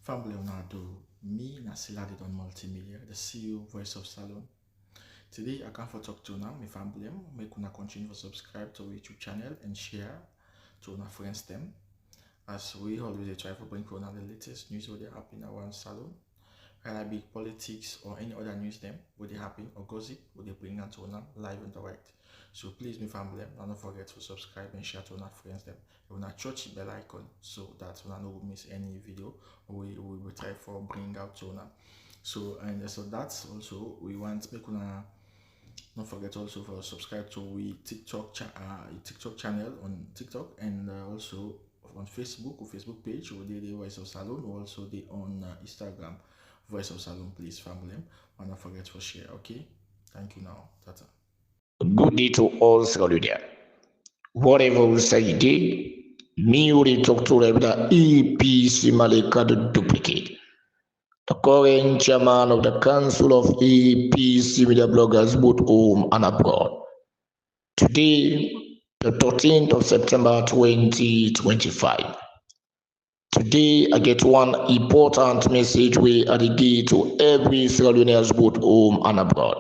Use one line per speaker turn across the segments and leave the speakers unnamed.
Family Leonardo, me Nasila did on multimedia, the CEO voice of Salon. Today I come for talk to now, my family, make una continue to subscribe to our YouTube channel and share to our friends them. As we always try to bring on the latest news what they happen around Salon, whether it be politics or any other news them, what they happen or gossip, what they bring out to una live and direct. So please, my family, don't forget to subscribe and share to our friends them. You wanna touch the bell icon so that you no miss any video we will try for bring out to una. So that's also we want make una don't forget also for subscribe to we TikTok channel on TikTok and also on Facebook or Facebook page or the Voice of Salon or also the on Instagram Voice of Salon. Please family, and don't forget to share. Okay, thank you now. Tata.
Good day to all Saludia. Whatever we say today, me will talk to them the EPC Malika the duplicate. The current chairman of the Council of EPC Media Bloggers both home and abroad. Today, the 13th of September 2025. Today, I get one important message we are the day to every Sierra both home and abroad.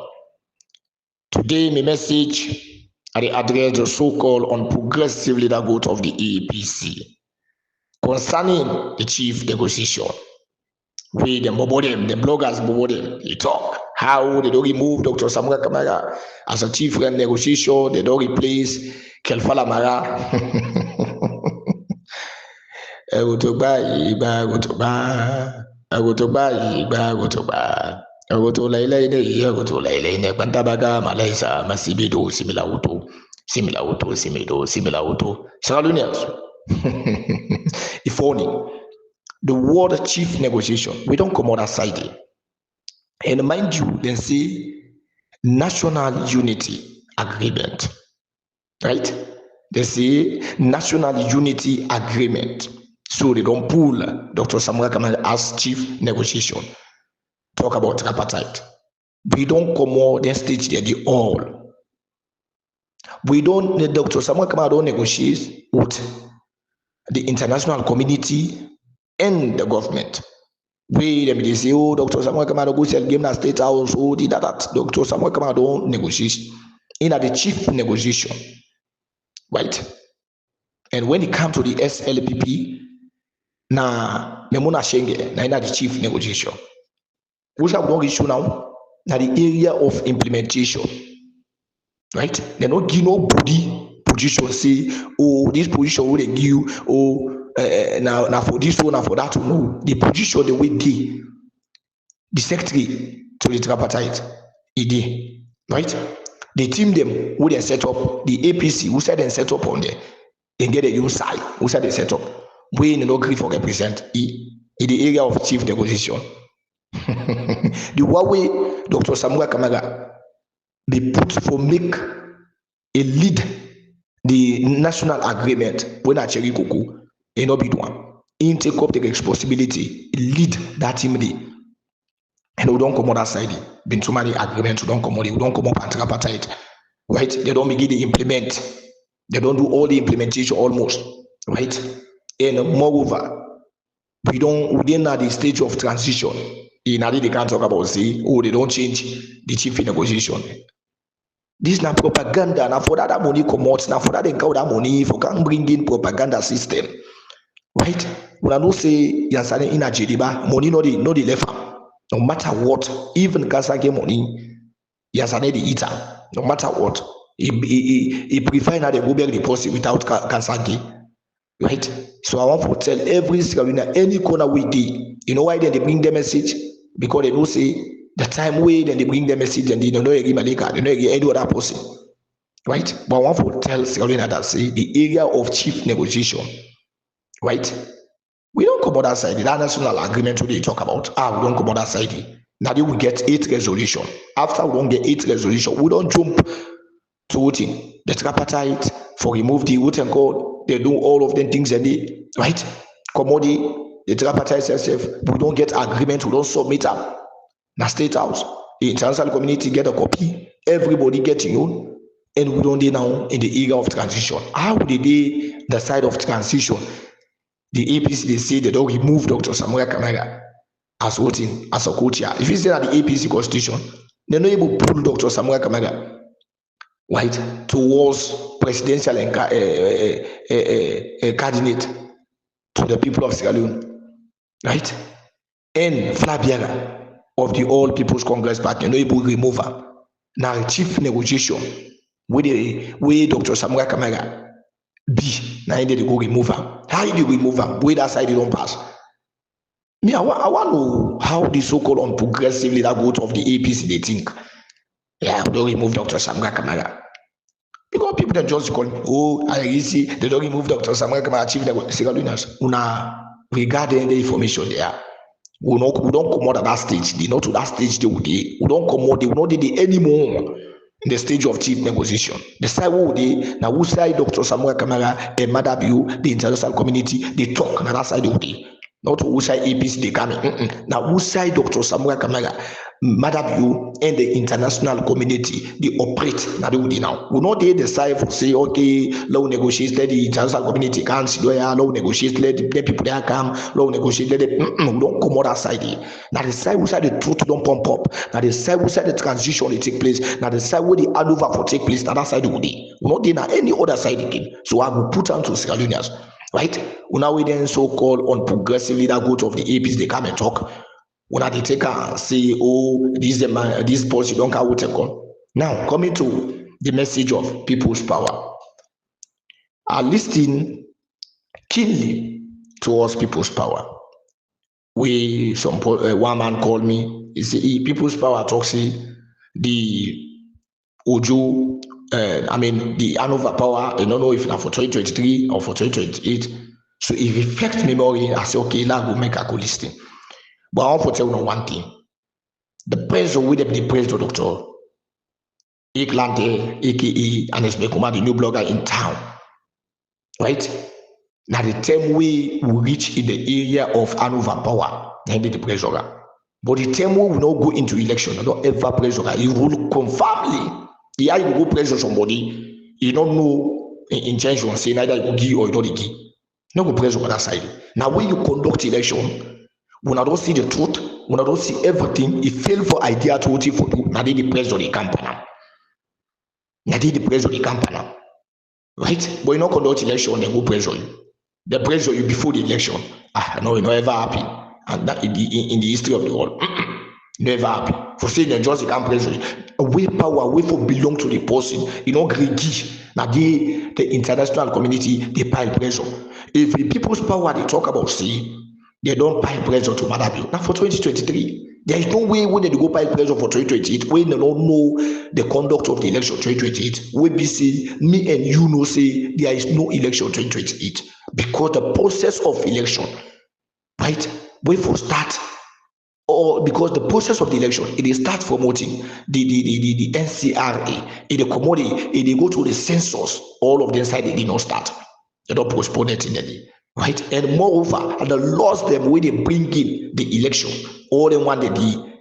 Today, my message I address the so-called unprogressive leader group of the APC concerning the chief negotiation. We the bloggers they talk how they don't remove Dr. Samuel Kamara as a chief negotiation, they don't replace Kelfala Mara. Masibido similar auto. If funny, the word chief negotiation, we don't come on that side. And mind you, then say national unity agreement, right? They say national unity agreement. So they don't pull Dr. Samuel Kamara as chief negotiation. Talk about tripartite. We don't come on then stage there the all. We don't, Dr. Samuel Kamara don't negotiate with the international community and the government. They say, oh, Dr. Samuel Kamara go sell game na state house, oh, that. Dr. Samuel Kamara don't negotiate in the chief negotiation, right? And when it comes to the SLPP, na Memuna Shenge, na the chief negotiation. Which have one issue now, na the area of implementation, right? They don't give nobody position, say, oh, this position will they give, oh, now for this one, now for that one. No, the position the way the secretary to the tripartite, right? The team them who they set up, the APC who said they set up on there, they get a new side who said they set up. We no agree for represent in the area of chief negotiation. The way Dr. Samuel Kamara they put for make a lead the national agreement when a cherry cocoa and not be one. In take up the responsibility, lead that team day. And we don't come on that side. Been too many agreements, we don't come up and tripartite. Right? They don't begin to implement. They don't do all the implementation almost. Right? And moreover, we didn't at the stage of transition. In they can't talk about say, oh, they don't change the chief negotiation. This na propaganda. Now for that money come out. Now for that they count that money for can bring in propaganda system. Right? When I know say Yansane in a Jediba, money no the left. No matter what, even Kasage money, Yansane the eater. No matter what, he prefer now the go back deposit without Kasage. Right? So I want to tell every Sierra any corner we did. You know why then they bring the message? Because they don't say the time way then they bring the message and they don't know Malika, they don't know any other person. Right? But I want to tell Sierra that say the area of chief negotiation. Right? We don't come on that side. That national agreement we talk about. We don't come on that side. Now they will get 8 resolution. After we don't get 8 resolution, we don't jump to voting. The tripartite for remove the voting code. They do all of them things and they right. Commodity, the tripartite itself. We don't get agreement. We don't submit up. Now state house, the international community get a copy. Everybody get you, and we don't do now in the area of transition. How did they the side of transition? the APC, they say they don't remove Dr. Samuel Kamara as voting, as a co-chair. If you say that the APC constitution, they're not able to pull Dr. Samuel Kamara, right, towards presidential candidate to the people of Sierra Leone, right? And Flabiana of the All People's Congress Party, no able to remove her. Now, chief negotiation with Dr. Samuel Kamara be now they go remove her. How do you remove her? Where that side they don't pass. Me, I want to know how the so-called unprogressive leader vote of the APC they think. Yeah, don't remove Dr. Samuel Kamara. Because people that just call me, oh, I see they don't remove Dr. Samuel Kamara, chief negotiators. Una regarding the information there. We don't come out at that stage. They not to that stage they will be. We don't come out, they will not do anymore in the stage of chief negotiation. The side who they now who side Dr. Samuel Kamara and Madabu, the international community, they talk na that side they will be. Not who side APC they come in. Now who side Dr. Samuel Kamara, Madabu and the international community they operate now they will be now. We not they decide for say okay, low negotiate, let the international community can see where low negotiate, let the people there come, low negotiate, let the we don't come out that side. Now the side who side the truth don't pump up. Now the side who side the transition will take place. Now the side where the handover for take place, now that side will be. We not there now any other side again. So I will put on to Sierra Leoneans. Right? Now we then so-called unprogressive leader go of the APs, they come and talk. When they take and say, oh, this policy don't come with a call. Now coming to the message of people's power. Are listening keenly towards people's power. One man called me, he said, people's power talks the Ojo, the Hanover power, I don't know if now for 2023 or for 2028. So it reflects memory. I say, okay, now go make a go listing. But I want to tell you one thing. The pressure with the president, Dr. Eklante, aka Anes Bekuma, the new blogger in town. Right? Now the time we will reach in the area of Hanover power, then the pressure. But the time we will not go into election, not ever pressure. You will confirmly. Yeah, you go pressure somebody, you don't know intention, say neither you go give or you don't give. No go pressure on that side. Now when you conduct election, when I don't see the truth, when I don't see everything, it fail for idea to vote for you. Now they the pressure the campaign. Now they the pressure the campaign. Right? But you not conduct election, they go pressure you. They pressure you before the election. No, it not ever happen. And that in the history of the world. Never happy. For saying that just can't pressure you. Away power, away for belong to the person. You know, greedy. Now the international community, they pile pressure. If the people's power they talk about, see, they don't pile pressure to Madabu. Now for 2023, there is no way when they go pile pressure for 2028, when they don't know the conduct of the election 2028. We be say, me and you know say there is no election 2028. Because the process of election, right? Wait for start. Or because the process of the election, it is start promoting the NCRA, it they go to the census, all of them side they did not start. They don't postpone it in the day, right? And moreover, and the laws them when they bring in the election, all them want the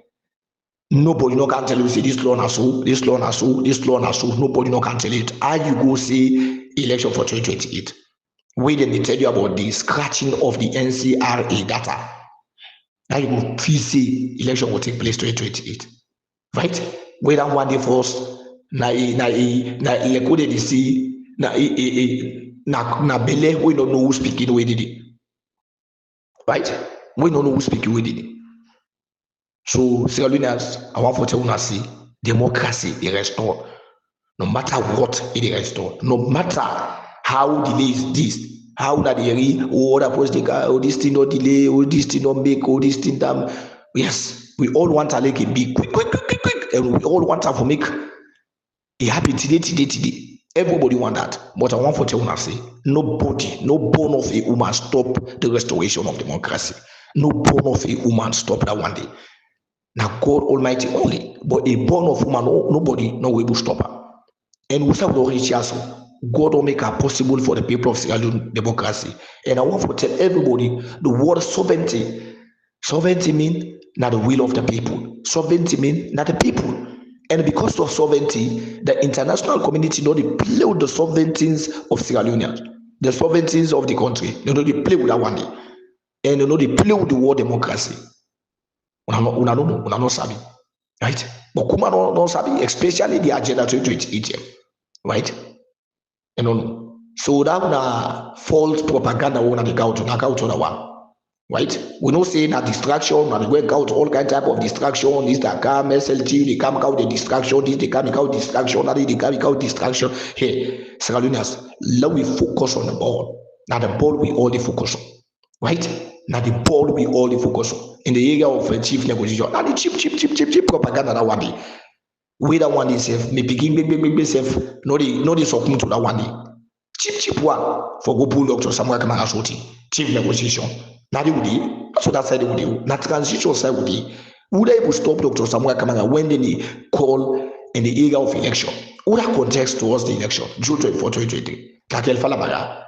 nobody no can tell you say this law na so, this law na so, this law na so, nobody no can tell it. How you go say election for 2028? Wait, then they tell you about the scratching of the NCRA data. Now you will feel say election will take place 2028, right? Where that one day first, na elecode they see na bele we don't know who speaking with it, right? We don't know who speaking with it. So Sierra Leoneans, I want to tell you see democracy they restore, no matter what it restore, no matter how delay is this. How that they or that was the guy, or this thing not delay, or this thing not make, or this thing damn. Yes, we all want to make it big, quick, and we all want to make it happen today. Everybody want that, but I want to tell you say nobody, no bone of a woman stop the restoration of democracy. No bone of a woman stop that one day. Now God Almighty only, but a bone of woman, nobody, no way will stop her. And we have reach also. God will make it possible for the people of Sierra Leone democracy. And I want to tell everybody the word sovereignty. Sovereignty means not the will of the people. Sovereignty means not the people. And because of sovereignty, the international community know they play with the sovereignties of Sierra Leoneans. the sovereignties of the country. They know they play with that one day. And they know they play with the world democracy. Una no sabi. Right? But Kuma no sabi, especially the agenda 2028, right? You know. So that una false propaganda una the go to the one. Right? We don't say that distraction, and we go out all kind type of distraction, this that come SLT, they come out the distraction, this they come out distraction, that they come out distraction. Hey, Saralinas, let we focus on the ball. Now the ball we all focus on. Right? Now the ball we all focus on. In the area of chief negotiation. Now the cheap propaganda that one day. We that one day safe, me begin big safe, no they succumb to that one day. Cheap one for go pull Dr. Samuel Kamara Shoti, chief negotiation. Now they would that's what I said they would. Now transition side would would they able stop Dr. Samuel Kamara when they call in the area of election? Would that context towards the election, June 24, 2023? Kakel Falabaga.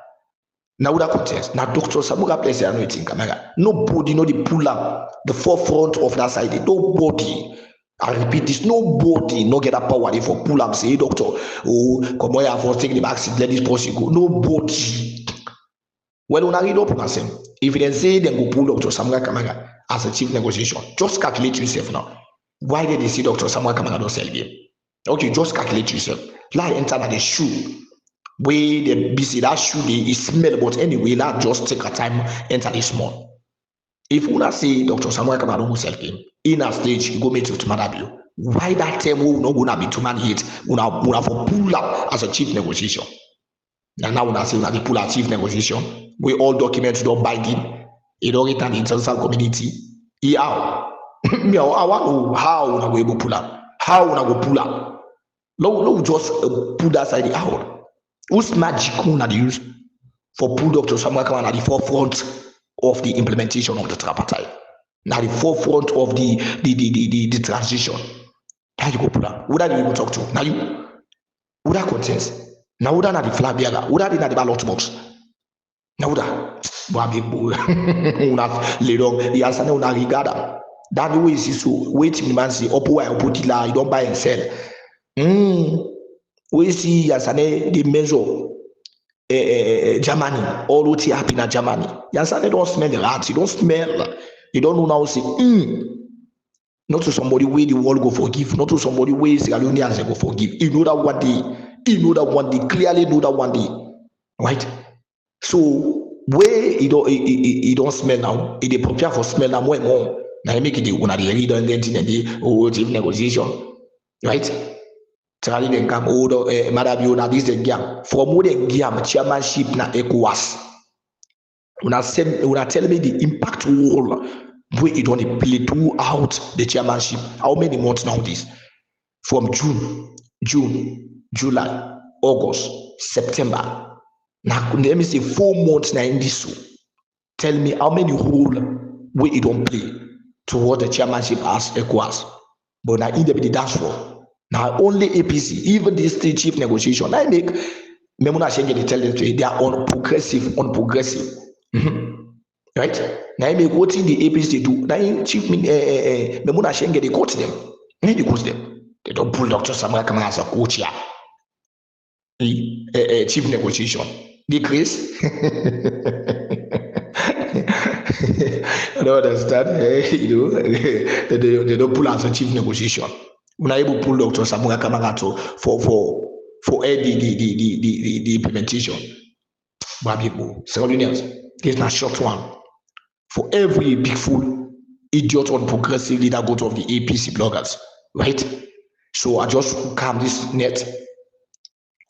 Now would that context? Now Dr. Samuel plays the anointing Kamara. Nobody know the pull up the forefront of that side. Nobody. I repeat this, nobody no get that power for pull up, say, doctor, oh, come here for taking the back seat, let this person go. Nobody. Well, when I read up on them, if they say they go pull Dr. Samuel Kamara as a chief negotiation, just calculate yourself now. Why did they say Dr. Samuel Kamara don't sell game? Okay, just calculate yourself. Like enter the shoe. Where they busy that shoe they smell, but anyway, now just take a time, enter this small. If una say Dr. Samuel Kamara don't sell game, in a stage, you go meet with Madabio. Why that term will not gonna be 2 man hit? Una for pull up as a chief negotiation. Now una say una the pull up chief negotiation. We all documents don't binding. It don't return the international community. How? Me, I want to know how una go able pull up. How una go pull up? No, just pull that side out. Whose magic una use for pull Dr. Samuel Kamara at the forefront of the implementation of the tripartite? Now the forefront of the transition. How you go put that? Who that you go talk to? Now you who that contest? Now who that na the flag bearer? Who that in the ballot box? Now who that? Boy big boy. Una lidong the answer una regada. That way is so wait me man say up why put it la you don't buy and sell. We see answer the measure Germany, all what happen in Germany. You understand? They don't smell the rats. You don't smell. You don't know now. Say, not to somebody where the world go forgive. Not to somebody where Sierra Leoneans go forgive. You know that one day. You know that one day. Clearly know that one day. Right? So where you don't smell now, it prepare for smell now more and more. Now you make it one the reader and then the chief negotiation. Right? Charlie then come over Madabio na this the game. For more than game chairmanship na ECOWAS. Una tell me the impact role where it only play throughout the chairmanship. How many months now this? From June, July, August, September. Now let me say 4 months now in this. Tell me how many role where it don't play toward the chairmanship as ECOWAS. But now in the dashboard. Now only APC, even this state chief negotiation, I make Memuna Shenge tell them to they are on progressive. Right? Now I make what in the APC do. Now chief Memuna Shenge they coach them. They coach them. They don't pull Dr. Samuel Kamara as a coach here. Chief negotiation. Decrease. I don't understand. You know, they don't pull as a chief negotiation. When I able pull Dr. Samuel Kamara for the implementation. It's not short one. For every big fool, idiot on progressive leader go to of the APC bloggers, right? So I just calm this net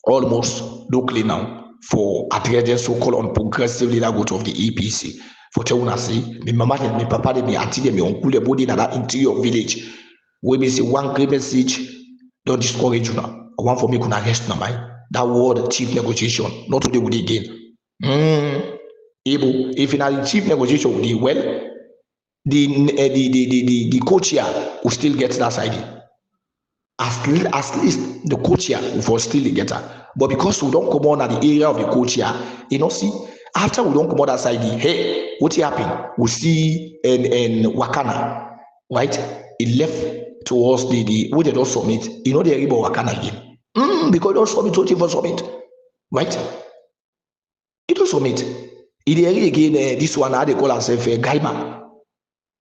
almost locally now for addressing so-called on progressive leader go to of the APC. For Teuna say, me mama and me papa and me auntie and me uncle the body in that interior village. We be say one great message, don't discourage you now. One for me could arrest now, mind. That word chief negotiation, not to do with it again. Able, if in a chief negotiation with the well, the co-chair will still get that side. At least the co-chair will still get her. But because we don't come on at the area of the co-chair, you know, see, after we don't come on that side, hey, what happened? We see in Wakana, right? It left towards the where they don't submit. You know, they about Wakana again. Because they don't submit, don't even submit. Right? It summit. It again this one how they call ourselves Gaima.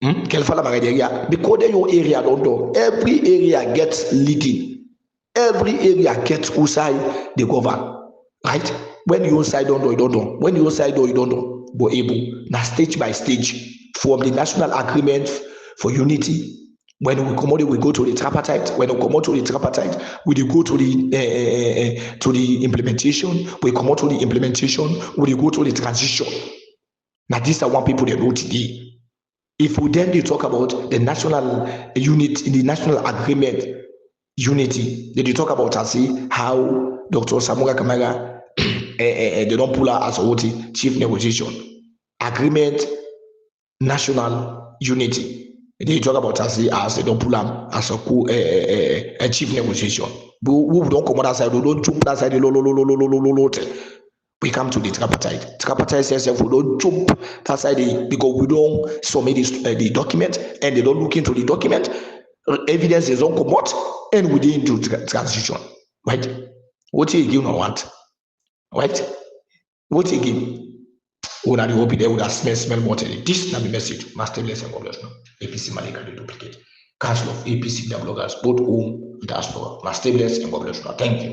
Because they your area don't know. Every area gets leading. Every area gets who side they govern. Right? When you side don't know, you don't know. When you side know, you don't know. But able now stage by stage from the national agreement for unity. When we come out, we go to the tripartite. When we come out to the tripartite, we go to the implementation. We come out to the implementation. We go to the transition. Now these are what people they know today. If we then talk about the national unit in the national agreement unity, then you talk about how Dr. Samura Kamara they don't pull out as a chief negotiation agreement national unity. They talk about as they don't pull out as a chief negotiation. We don't come on that side, we don't jump that side, we come to the tripartite. Tripartite says if we don't jump that side because we don't submit the document and they don't look into the document, evidence is don't come out and we didn't do transition. Right? What you give no want? Right? What you give? When I hope they would have smell more. This is the message. Master bless and God bless. APC Malika the duplicate. Council of APC the bloggers, both home and diaspora. Master bless and God bless. Thank you.